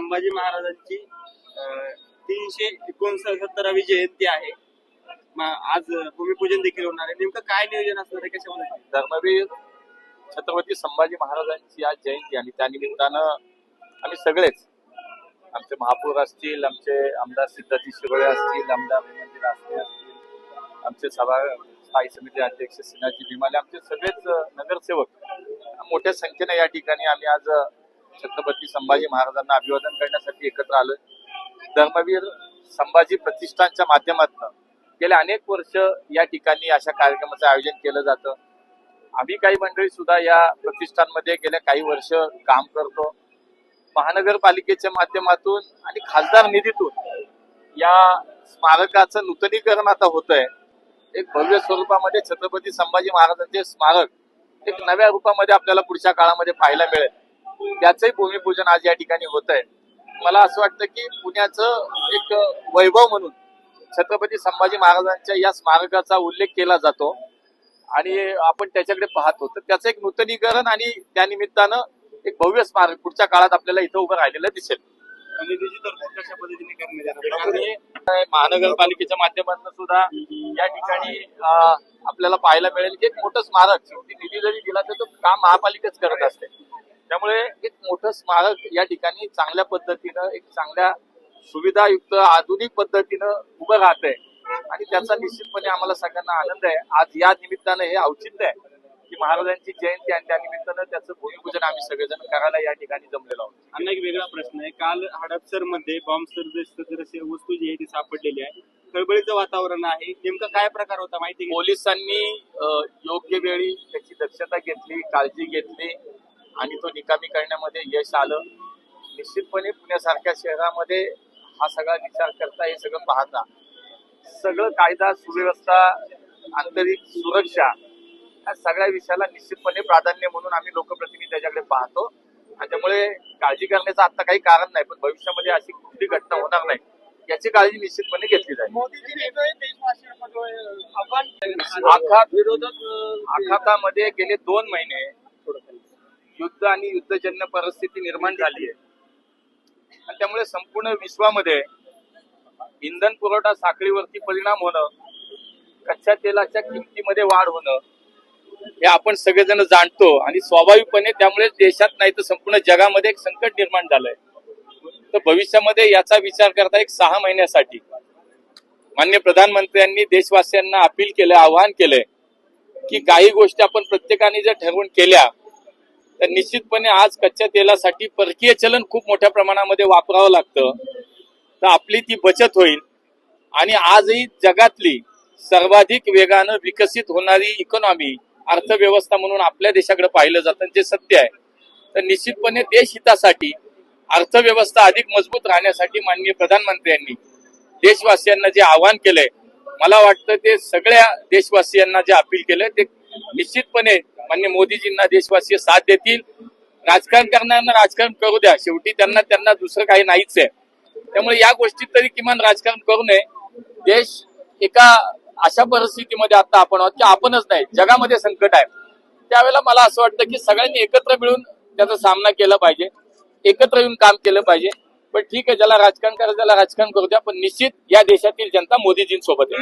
संभाजी महाराजांची 369वी जयंती आहे. आज भूमिपूजन देखील होणार आहे. नेमकं काय नियोजन असणार आहे, कशामध्ये? धर्मवीर छत्रपती संभाजी महाराजांची आज जयंती आणि त्या निमित्तानं आम्ही सगळेच, आमचे महापौर असतील, आमचे आमदार सिद्धार्थी शिरोळे असतील, आमदार हेमंत रासने असतील, आमचे स्थायी समिती अध्यक्ष सिनाजी भीमाले, आमचे सगळेच नगरसेवक मोठ्या संख्येने या ठिकाणी आम्ही आज छत्रपती संभाजी महाराजांना अभिवादन करण्यासाठी एकत्र आलोय. धर्मवीर संभाजी प्रतिष्ठानच्या माध्यमातून गेल्या अनेक वर्ष या ठिकाणी अशा कार्यक्रमाचं आयोजन केलं जातं. आम्ही काही मंडळी सुद्धा या प्रतिष्ठानमध्ये गेल्या काही वर्ष काम करतो. महानगरपालिकेच्या माध्यमातून आणि खासदार निधीतून या स्मारकाचं नूतनीकरण आता होतंय. एक भव्य स्वरूपामध्ये छत्रपती संभाजी महाराजांचे स्मारक एक नव्या रूपामध्ये आपल्याला पुढच्या काळामध्ये पाहायला मिळेल. त्याचंही भूमिपूजन आज या ठिकाणी होत आहे. मला असं वाटतं की पुण्याचं एक वैभव म्हणून छत्रपती संभाजी महाराजांच्या या स्मारकाचा उल्लेख केला जातो आणि आपण त्याच्याकडे पाहतो. तर त्याचं एक नूतनीकरण आणि त्यानिमित्तानं एक भव्य स्मारक पुढच्या काळात आपल्याला इथं उभं राहिलेलं दिसेल. निधीची तरतूद कशा पद्धतीने करण्यात महानगरपालिकेच्या माध्यमातून सुद्धा या ठिकाणी आपल्याला पाहायला मिळेल की एक मोठं स्मारक शेवटी निधी जरी दिला तर तो काम महापालिकाच करत असते. त्यामुळे एक मोठं स्मारक या ठिकाणी चांगल्या पद्धतीनं एक चांगल्या सुविधायुक्त आधुनिक पद्धतीनं उभं राहतंय आणि त्याचा निश्चितपणे आम्हाला सगळ्यांना आनंद आहे. आज या निमित्तानं हे औचित्य आहे की महाराजांची जयंती आणि त्या निमित्तानं त्याचं भूमिपूजन आम्ही सगळेजण करायला या ठिकाणी जमलेलो आहोत. अन्य एक वेगळा प्रश्न आहे. काल हडपसर मध्ये बॉम्ब सदृश्य वस्तू जी आहे ती सापडलेली आहे. खळबळीचं वातावरण आहे. नेमका काय प्रकार होता माहिती? पोलिसांनी योग्य वेळी त्याची दक्षता घेतली, काळजी घेतली आणि तो निकामी करण्यामध्ये यश आलं. निश्चितपणे पुण्यासारख्या शहरामध्ये हा सगळा विचार करता, हे सगळं पाहता, सगळं कायदा सुव्यवस्था आंतरिक सुरक्षा या सगळ्या विषयाला निश्चितपणे प्राधान्य म्हणून आम्ही लोकप्रतिनिधी त्याच्याकडे पाहतो आणि त्यामुळे काळजी करण्याचं आता काही कारण नाही. पण भविष्यामध्ये अशी कुठली घटना होणार नाही याची काळजी निश्चितपणे घेतली जाईल. आखातामध्ये गेले 2 महिने युद्ध आणि युद्धजन्य परिस्थिती निर्माण झाली आहे आणि त्यामुळे संपूर्ण विश्वामध्ये इंधन पुरवठा साखळीवरती परिणाम होणं, कच्च्या तेलाच्या किमतीमध्ये वाढ होणं हे आपण सगळेजण जाणतो आणि स्वाभाविकपणे त्यामुळे देशात नाही तर संपूर्ण जगामध्ये एक संकट निर्माण झालंय. तर भविष्यामध्ये याचा विचार करता एक 6 महिन्यासाठी माननीय प्रधानमंत्र्यांनी देशवासियांना अपील केलं, आवाहन केलंय की काही गोष्टी आपण प्रत्येकाने जर ठरवून केल्या तर निश्चितपणे आज कच्च्या तेलासाठी परकीय चलन खूप मोठ्या प्रमाणामध्ये वापरावं लागतं. तर आपली ती बचत होईल आणि आजही जगातली सर्वाधिक वेगानं विकसित होणारी इकॉनॉमी अर्थव्यवस्था म्हणून आपल्या देशाकडे पाहिलं जातं, जे सत्य आहे. तर निश्चितपणे देश हितासाठी अर्थव्यवस्था अधिक मजबूत राहण्यासाठी माननीय प्रधानमंत्र्यांनी देशवासियांना जे आवाहन केलंय, मला वाटतं ते सगळ्या देशवासियांना जे अपील केलंय ते निश्चितपणे माननीय मोदीजींना देशवासी साथ देतील. राजकारण करणाऱ्यांना राजकारण करू द्या, शेवटी त्यांना दुसरं काही नाहीच आहे. त्यामुळे या गोष्टीत तरी किमान राजकारण करू नये. देश एका अशा परिस्थितीमध्ये आता आपण आहोत की आपणच नाही जगामध्ये संकट आहे. त्यावेळेला मला असं वाटतं की सगळ्यांनी एकत्र मिळून त्याचा सामना केला पाहिजे, एकत्र येऊन काम केलं पाहिजे. पण ठीक आहे, ज्याला राजकारण करायचं त्याला राजकारण करू द्या, पण निश्चित या देशातील जनता मोदीजींसोबत आहे.